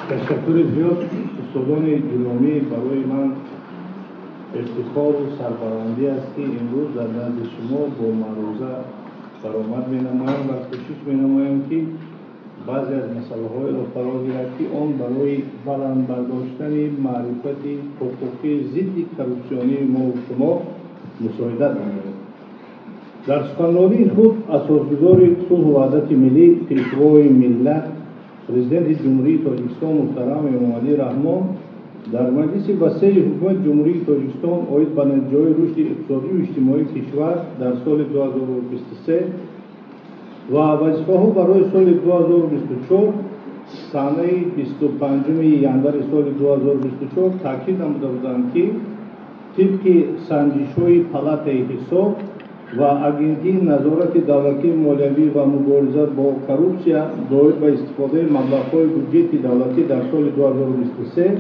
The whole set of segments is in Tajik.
تشکر زیاد استادان گرامی، برای من افتخار و سربلندی است که امروز در نزد شما با معروضه برآمد می‌نمایم و کوشش می‌نمایم که بعضی از مسائل را فرا گیرد که آن برای بلند برداشتن معرفت حقوقی ضد کروپسیونی ما و شما مساعدت می‌کند. در سخنرانی خود اساسگزار صلح و وحدت ملی، پیشوای ملت، پرزیدنت جمهوری تاجیکستان محترم امام علی رحمان در مجلس وسیع حکومت جمهوری تاجیکستان اوید به نتیجه‌های رشد اقتصادی و اجتماعی کشور در سال 2023 و وظیفه‌ها برای سال 2024 سانه 25 ینور سال 2024 تاکید نموده بودند که طبق سنجش‌های پالاتای حساب و اگنتی نظارت دولتی مالیوی و مبارزه با کروپسیا دایر به استفاده مبلغ‌های بودجه دولتی در سال 2023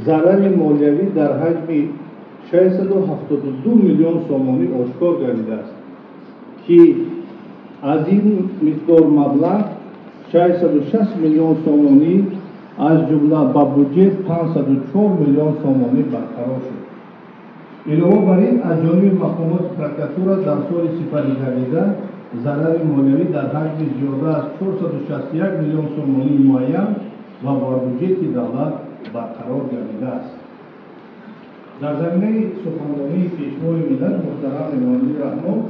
ضرر مالیوی در حجم 672 میلیون سومانی آشکار گردیده است که از این مقدار مبلغ 660 میلیون سومانی از جمله با بودجه 504 میلیون سومانی برقرار شد. علاوه بر این از جانب مقامات پرکاتورا در سال سپری گردیده ضرر مالیوی در حجم زیاده از 461 میلیون سومانی معین و با بودجه دولت برقرار گردیده است. در زمینه سخنرانی پیشوای ملت محترم امام علی رحمان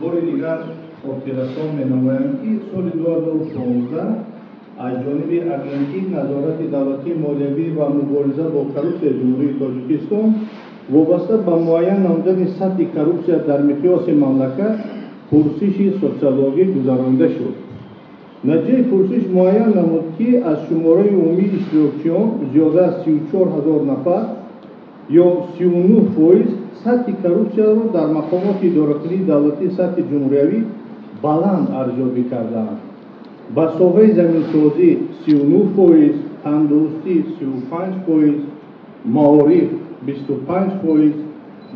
بار دیگر خاطررسان می‌نمایم که سال 2016 از جانب اگنتی نظارت دولتی مالیوی و مبارزه با کروپسیا جمهوری تاجیکستان وابسته به معین نمودن سطح کروپسیا در مقیاس مملکت پرسش سوسیولوژی گذرانده شد. نتیجه پرسش معین نمود که از شماره عمومی اشتراکچیان زیاده از 34,000 نفر یا 39% سطح کروپسیا را در مقامات اداره‌ای دولتی سطح جمهوری بلند ارزیابی کردند. با ساحه زمین‌سازی 39%، تندرستی 35%، معارف 25%،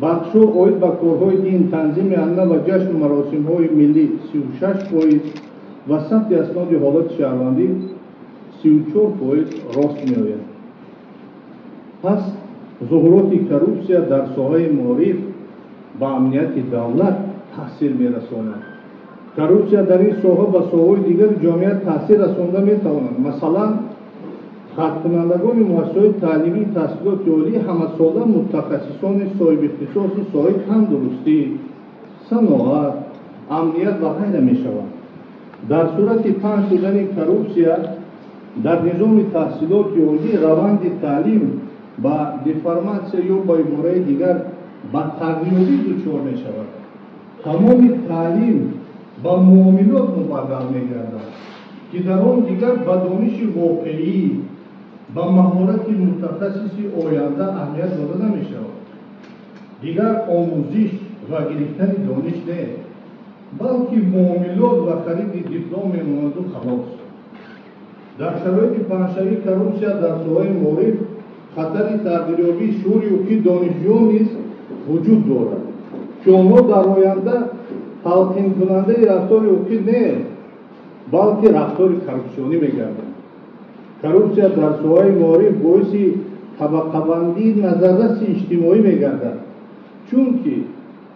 بخش‌ها اوید به کارهای دین، تنظیم عنعنه و جشن و مراسم‌های ملی 36% و ثبت اسناد حالت شهروندی 34% راست می‌آید. پس ظهورات کروپسیا در ساحه معارف با امنیت دولت تاثیر می‌رساند. کروپسیا در این ساحه با ساحه‌های دیگر جامعیت تاثیر رسانده می‌تواند. مثلا خدمت‌کنندگان مؤسسات تعلیمی تحصیلات عالی همه‌ساله متخصصان صاحب اختصاص ساحه تندرستی، صنعت، امنیت و غیره می‌شوند. در صورت پنهان شدن کروپسیا در نظام تحصیلات عالی روند تعلیم با دیفرماسیون یا با عبارت دیگر با تغییری دچار می‌شود. تمام تعلیم با معاملات مبدل می‌گردد که در آن دیگر با دانش واقعی با مهارت متخصصی آینده اهمیت داده نمی‌شود. دیگر آموزش و گرفتن دانش نه، بلکه معاملات و خرید دیپلم می‌ماند و خلاص. در شرایط پنهانشوی کروپسیا در ساحه معارف خطر تغییریابی شعور حقوقی دانشجویان نیز وجود دارد که آنها در آینده تلقین کننده رفتار حقوقی نه، بلکه رفتار کروپسیونی می‌گردند. کروپسیا در ساحه معارف باعث طبقه‌بندی نظررس اجتماعی می‌گردد، چونکه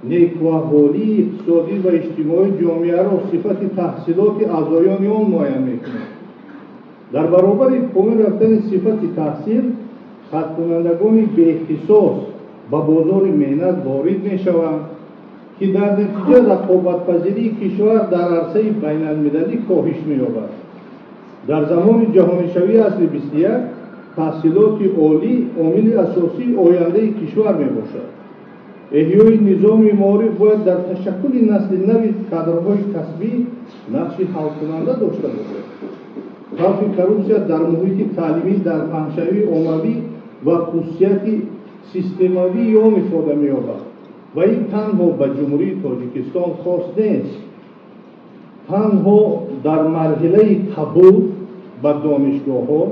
نیکوحالی اقتصادی و اجتماعی جامعه را صفت تحصیلات اعضایان آن معین می‌کند. در برابر پایین رفتن صفت تحصیل خدمت‌کنندگان بی‌اختصاص به بازار محنت وارد می‌شوند که در نتیجه رقابت‌پذیری کشور در عرصه بین‌المللی کاهش می‌یابد. در زمان جهانی‌شوی عصر 21 تحصیلات عالی عامل اساسی آینده کشور میباشد. احیای نظام معارف باید در تشکل نسل نوی کادرهای کسبی نقش حل‌کننده داشته باشد. خلق کروپسیا در محیط تعلیمی در پنهانشوی عمومی و خصوصیت سیستماوی آن ifade می‌یابد و این تنها به جمهوری تاجیکستان خاص نیست. تنها در مرحله قبول به دانشگاه‌ها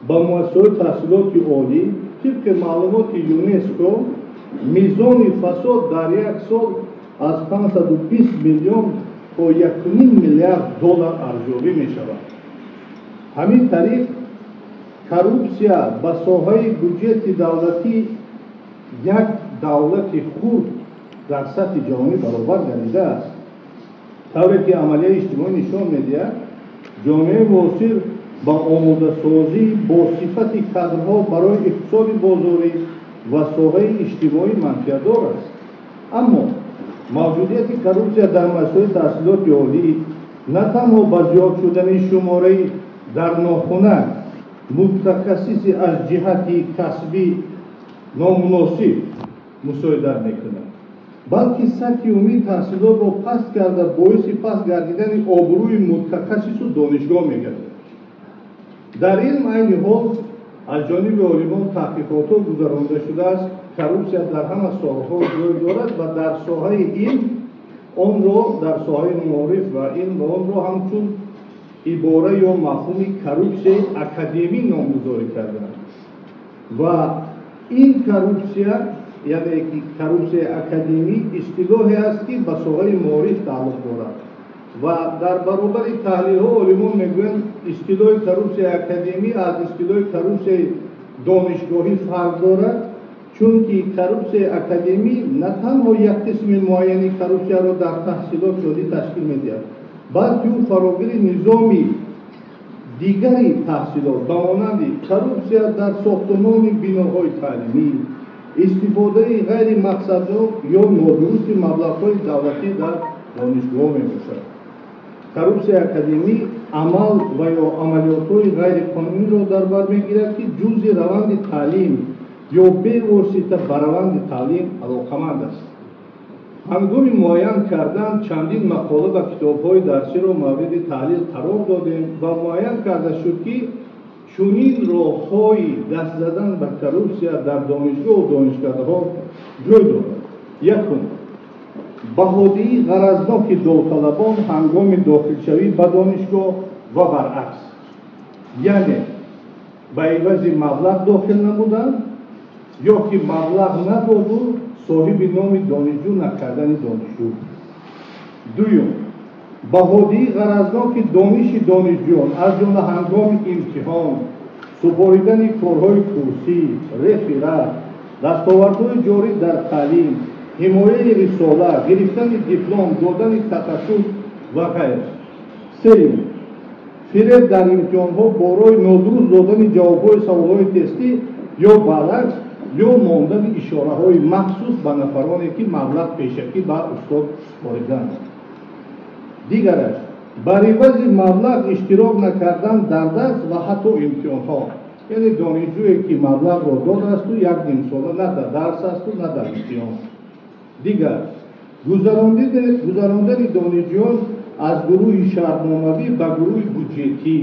با مؤسسات تحصیلات عالی طبق معلومات یونسکو میزان فساد در یک سال از 520 میلیون تا 1.5 میلیارد دلار ارزیابی می‌شود. همین طریق коррупция ба соҳаи бюджети давлатӣ як давлати хурд дар сатҳи ҷаҳонӣ баробар гардидааст. тавре ки амалияи иҷтимоӣ нишон медиҳад, ҷомеаи муосир ба омодасозии босифати кадрҳо барои иқтисоди бозорӣ ва соҳаи иҷтимоӣ манфиатдор аст. аммо мавҷудияти коррупсия дар масоили таҳсилоти олӣ на танҳо ба зиёд шудани шумораи дар нохунак мутахассиси аз ҷиҳати касбӣ номуносиб мусоидат мекунад, балки сатҳи умумии таҳсилотро паст карда боиси паст гардидани обрӯи мутахассису донишгоҳ мегардад. дар илм айни ҳол аз ҷониби олимон таҳқиқотҳо гузаронида шудааст, коррупсия дар ҳама соҳаҳо ҷой дорад ва дар соҳаи илм онро дар соҳаи маориф ва илм ва онро ҳамчун ибора ё мафҳуми коррупсияи академӣ номгузорӣ карданд. ва ин коррупсия, яъне ки коррупсияи академӣ истилоҳе аст, ки ба соҳаи маориф тааллуқ дорад ва дар баробари таҳлилҳо олимон мегӯянд истилоҳи коррупсияи академӣ аз истилоҳи коррупсияи донишгоҳӣ фарқ дорад, чунки коррупсияи академӣ на танҳо як қисми муайяни коррупсияро дар таҳсилот шодӣ ташкил медиҳад, балки ӯ фарогири низоми дигари таҳсилот ба монанди коррупсия дар сохтмони биноҳои таълимӣ, истифодаи ғайримақсаддор ё нодурусти маблағҳои давлатӣ дар донишгоҳ мебошад. коррупсияи академӣ амал ва ё амалиётҳои ғайриқонуниро дар бар мегирад, ки ҷузъи раванди таълим ё бевосита ба раванди таълим алоқаманд аст. ҳангоми муайян кардан чандин мақола ва китобҳои дарсиро мавриди таҳлил қарор додем ва муайян карда шуд, ки чунин роҳҳои даст задан ба коррупсия дар донишгоҳу донишкадаҳо ҷой дорад. якум, баҳодиҳии ғаразноки довталабон ҳангоми дохилшавӣ ба донишгоҳ ва баръакс, яъне ба ивази маблағ дохил намудан ё ки маблағ надоду соҳиби номи донишҷӯ накардани донишҷӯ. дуюм, баҳодиҳии ғаразноки дониши донишҷӯён аз ҷумла ҳангоми имтиҳон, супоридани корҳои курсӣ, реферат, дастовардҳои ҷорӣ дар таълим, ҳимояи рисола, гирифтани диплом, додани тахассус ва ғайр. сеюм, фиреб дар имтиҳонҳо борои нодуруст додани ҷавобҳои саволҳои тестӣ ё баръакс ё мондани ишораҳои махсус ба нафароне, ки маблағ пешакӣ ба устод спориданд. дигараш, бар ивази маблағ иштирок накардан дар дарс ва ҳатто имтиҳонҳо, яъне донишҷӯе ки маблағро додаасту як нимсола на дар дарс асту на дар имтиҳон. дигар, гузарондани донишҷӯён аз гурӯҳи шартномавӣ ба гурӯҳи буҷетӣ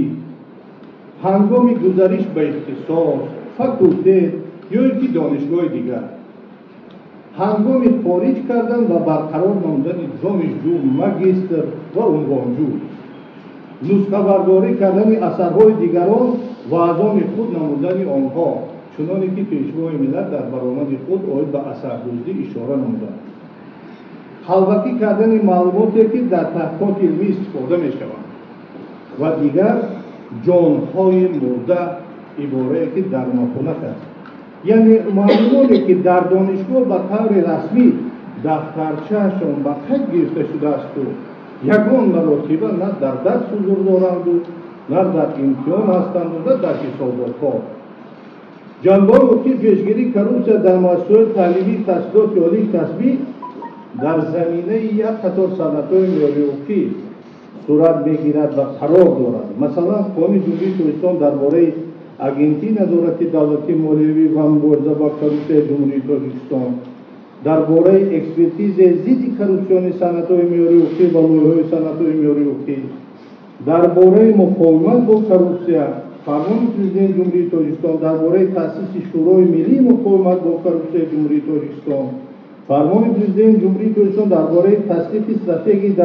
ҳангоми гузариш ба ихтисос, факултет ё ин ки донишгоҳи дигар, ҳангоми хориҷ кардан ва барқарор намудани донишҷӯ, магистр ва унвонҷӯ, нусхабардорӣ кардани асарҳои дигарон ва аз они худ намудани онҳо, чуноне ки пешвои миллат дар баромади худ оид ба асардӯздӣ ишора намуданд, халвакӣ кардани маълумоте, ки дар таҳқиқоти илмӣ истифода мешаванд ва дигар ҷонҳои мурда, иборае ки дар нохунак аст, яъне муаллимоне ки дар донишгоҳ ба таври расмӣ дафтарчаашон ба қайд гирифта шудаасту ягон маротиба на дар дарс ҳузур доранду, на дар имтиҳон ҳастанду, на дар ҳисоботҳо. ҷанбҳои ҳукми пешгирии коррупсия дар муассисаҳои таълимӣ, таҳсилоти олии касбӣ дар заминаи як қатор санъатҳои меъёрии ҳукмӣ сурат мегирад ва қарор дорад. масалан, қонуни ҷумҳурии тоҷикистон дар бораи агентии назорати давлатии молиявӣ ва мубориза ба коррупсияи ҷумҳурии тоҷикистон, дар бораи экспертизаи зидди коррупсиони санъатҳои меъёрии ҳукмӣ ва лоиҳаҳои санъатҳои меъёрии ҳукмӣ, дар бораи муқовимат бо коррупсия, фармони президенти ҷумҳурии тоҷикистон дар бораи таъсиси шӯрои миллии муқовимат бо коррупсияи ҷумҳурии тоҷикистон, фармони президенти ҷумҳурии тоҷикистон дар бораи тасдиқи стратегияи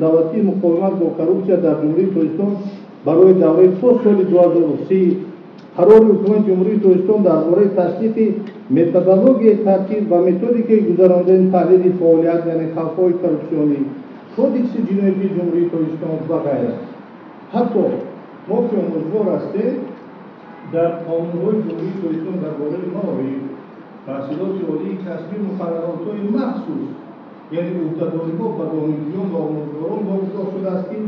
давлатии муқовимат бо коррупсия дар ҷумҳурии тоҷикистон барои давраи то соли 2030, қарори ҳукумати ҷумҳурии тоҷикистон дар бораи тасдиқи методологияи тартиб ва методикаи гузарондани таҳлили фаъолият, яъне хавфҳои коррупсионӣ, кодекси ҷиноятии ҷумҳурии тоҷикистон ва ғайра. ҳатто мо ки омӯзгор ҳастем, در قانون‌های جمهوری تویستان درباره کارهای تحصیلات عالی کسبی مقررات‌های مخصوص یعنی عهده‌داری‌ها به دانشجویان و آموزگاران واگذار شده است که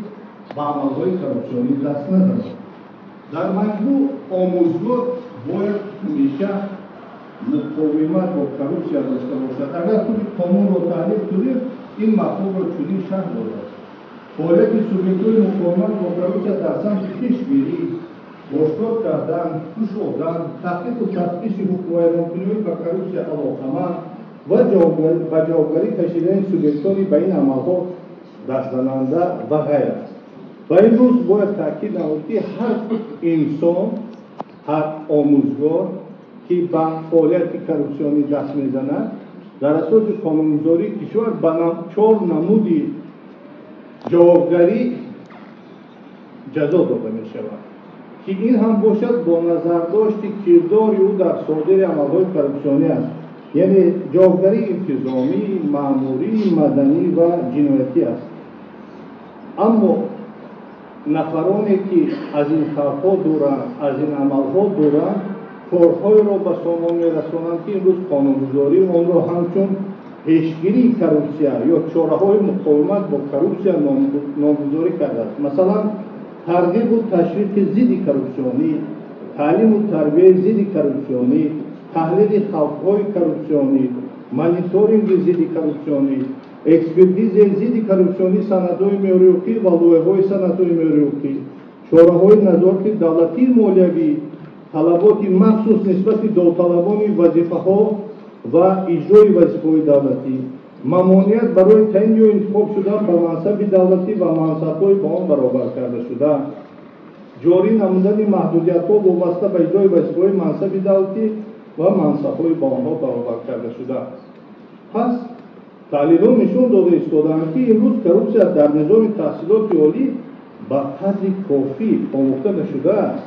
به عملهای کرپسیونی دست نزنند. در مجموع آموزگار باید همیشه مقاومت با کرپسیا داشته باشد. اگر خود قانون را تحلیل کنید این مفهوم را چنین شرح داده است. فعالیت سوبیکت‌های مقاومت با کرپسیا در سمت پیشگیری، باشدار کردن، گشودن، تحقیق و تفتیش حقوق ویرانکنی به کرپسیا علاقه‌مند و جوابگری کشیدن سوبیکت‌های به این عملها دستزننده و غیره. و امروز باید تاکید نمود که هر انسان، هر آموزگار که به فعالیت کرپسیونی دست میزند در اساس قانونگذاری کشور به 4 نمودی جوابگری جزا داده می شود که این هم باشد با نظرداشت کردار او در صادر عملهای کرپسیونی است، یعنی جوابگری انتظامی، مأموری، مدنی و جنایتی است. اما نفرانی که از این خوف‌ها دورند، از این عملها دورند، کارهای را به سامان می‌رسانند که امروز قانونگذاری آن را همچون پیشگیری کرپسیا یا چاره‌های مقاومت با کرپسیا نامگذاری کرده است. مثلا ترغیب و تشویق ضد کرپسیونی، تعلیم و تربیت ضد کرپسیونی، تحلیل خوف‌های کرپسیونی، مانیتورینگ ضد کرپسیونی، اکسپرتیز ضد کرپسیونی سندهای معیارکی و لایحه‌های سندهای معیارکی، چاره‌های نظارت دولتی مالیوی، طلبات مخصوص نسبت داوطلبان وظیفه‌ها و اجرای وظیفه‌های دولتی، ممانعت برای تعیین یا انتخاب شدن به منصب دولتی و منصب‌های با آن برابر کرده شده، جاری نمودن محدودیت‌ها وابسته به اجرای وظیفه‌های منصب دولتی و منصب‌های با آنها برابر کرده شده. پس تحلیل‌ها نشان داده ایستادند که امروز کرپسیا در نظام تحصیلات عالی به قدر کافی آموخته نشده است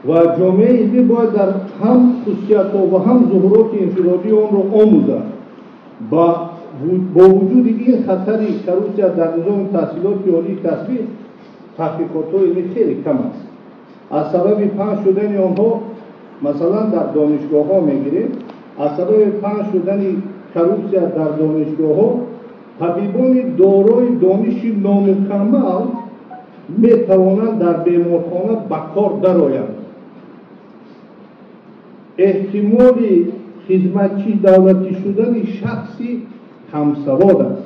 و جامعه علمی باید در هم خصوصیت‌ها و هم ظهورات انفرادی آن را آموزد. با وجود این خطر کرپسیا در نظام تحصیلات عالی کسبی تحقیقات علمی خیلی کم است. از سبب پنج شدن آنها مثلا در دانشگاه‌ها می‌گیریم، از سبب پنج شدن کرپسیا در دانشگاه‌ها طبیبان دارای دانش نامکمل می‌توانند در بیمارخانه به کار درآیند. احتمال خدمتچی دولتی شدن شخصی همسواد است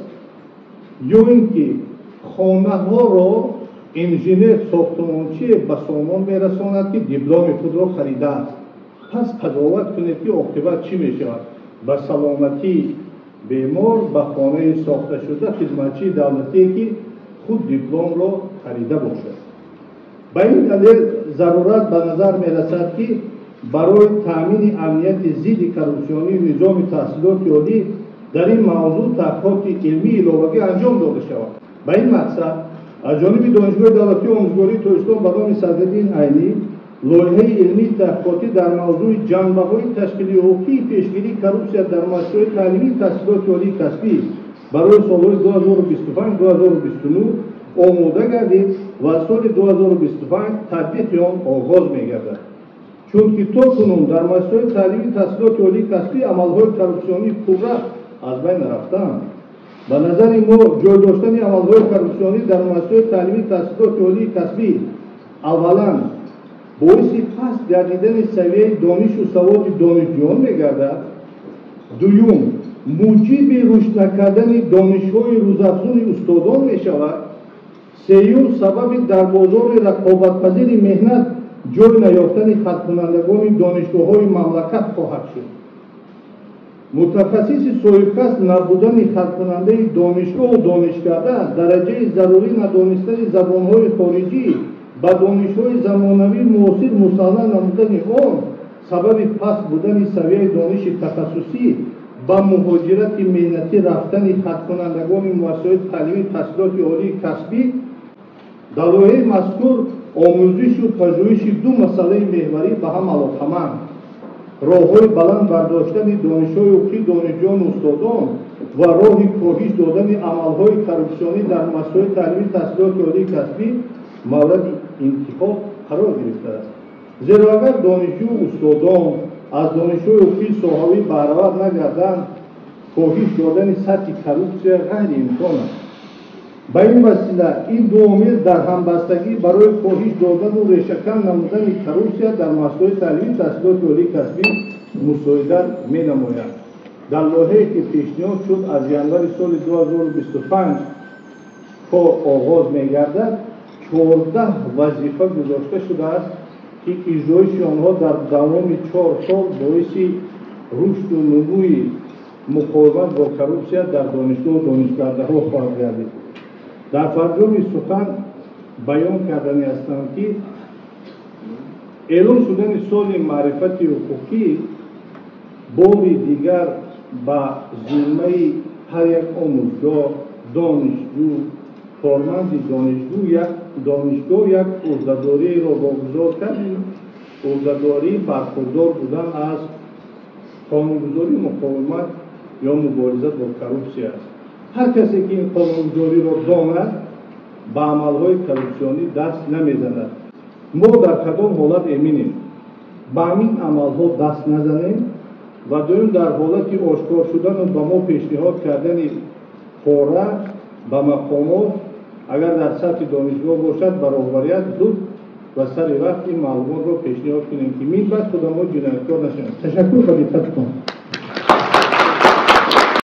یا اینکه خانه‌ها را انجینر ساختمانچی به سامان می‌رساند که دیپلم خود را خریده است. پس قضاوت کنید که عاقبت چی می‌شود؟ به سلامتی بیمار به خانه ساخته شده خدمتچی دولتی که خود دیپلم را خریده باشد. به این دلیل ضرورت به نظر می‌رسد که برای تأمین امنیت ضد کرپسیونی نظام تحصیلات عالی در این موضوع تحقیقات علمی علاوه‌ای انجام داده شود. به این مقصد از جانب دانشگاه دولتی آموزگاری تویستان به نام صدرالدین عینی لایحه علمی تحقیقاتی در موضوع جنبه‌های تشکیلی حقوقی پیشگیری کرپسیا در مؤسسه‌های تعلیمی تحصیلات عالی کسبی برای سال‌های 2025-2029 آماده گردید و از سال 2025 تطبیق آن آغاز می‌گردد. چون که تا کنون در مؤسسه‌های تعلیمی تحصیلات عالی کسبی عملهای کرپسیونی پورا از بین رفتند. به نظر ما جای داشتن عملهای کرپسیونی در مؤسسه‌های تعلیمی تحصیلات عالی کسبی اولا باعث پست گردیدن سویه دانش و سواد دانشجویان می‌گردد، دوم موجب رشد نکردن دانش‌های روزافزون استادان می‌شود، سوم سبب در بازار رقابت‌پذیر مهنت جای نیافتن خدمت‌کنندگان دانشگاه‌های مملکت خواهد شد. متخصص صاحب‌کسب نبودن خدمت‌کننده دانشگاه و دانشکده، درجه ضروری ندانستن زبان‌های خارجی به دانش‌های زمانوی معاصر مسلح نمودن آن، سبب پست بودن سویه دانش تخصصی با مهاجرت مهنتی رفتن خدمت‌کنندگان مؤسسه‌های تعلیمی تحصیلات عالی کسبی. در لایحه مذکور آموزش و پژوهش دو مسئله محوری به هم علاقه‌مند: راه‌های بلند برداشتن دانش‌های حقوقی دانشجویان و استادان و راه کاهش دادن عمل‌های کرپسیونی در مؤسسه‌های تعلیمی تحصیلات عالی کسبی مورد انتخاب قرار گرفته است. зеро агар донишҷӯ устодон аз донишҷӯи ҳуқуқи соҳавӣ баҳравар нагарданд, коҳиш додани сатҳи коррупсия ғайриимкон аст. ба ин васила ин ду омил дар ҳамбастагӣ барои коҳиш додану решакам намудани коррупсия дар масоили таълими таҳсилоти олии касбӣ мусоидат менамоянд. дар лоиҳае ки пешниҳод шуд аз январи соли 2025 кор оғоз мегардад, 14 вазифа гузошта шудааст ки иҷроиши онҳо дар давоми 4 сол боиси рушду нумӯи муқовимат бо коррупсия дар донишгоҳу донишкардаҳо хоҳад гардид. дар фарҷоми сухан баён кардани ҳастам ки эълон шудани соли маърифати ҳуқуқӣ бори дигар ба зиммаи ҳар як омӯзгоҳ, донишҷӯ, корманди донишгоҳ як ӯҳдадориеро вогузор кардем. ӯҳдадории бархурдор будан аз қонунгузории муқовимат ё мубориза бо коррупсия аст. ҳар касе ки ин қонунгузориро донад ба амалҳои коррупсионӣ даст намезанад. мо дар кадом ҳолат эминем ба ҳамин амалҳо даст назанем ва дуюм дар ҳолати ошкор шудану ба мо пешниҳод кардани пора ба мақомот агар дар сатҳи донишгоҳ бошад ба роҳбарият зуд ва сари вақт ин маълумотро пешниҳод кунем ки мин баъд худамо ҷинояткор нашавем. Ташаккур ба диққататон.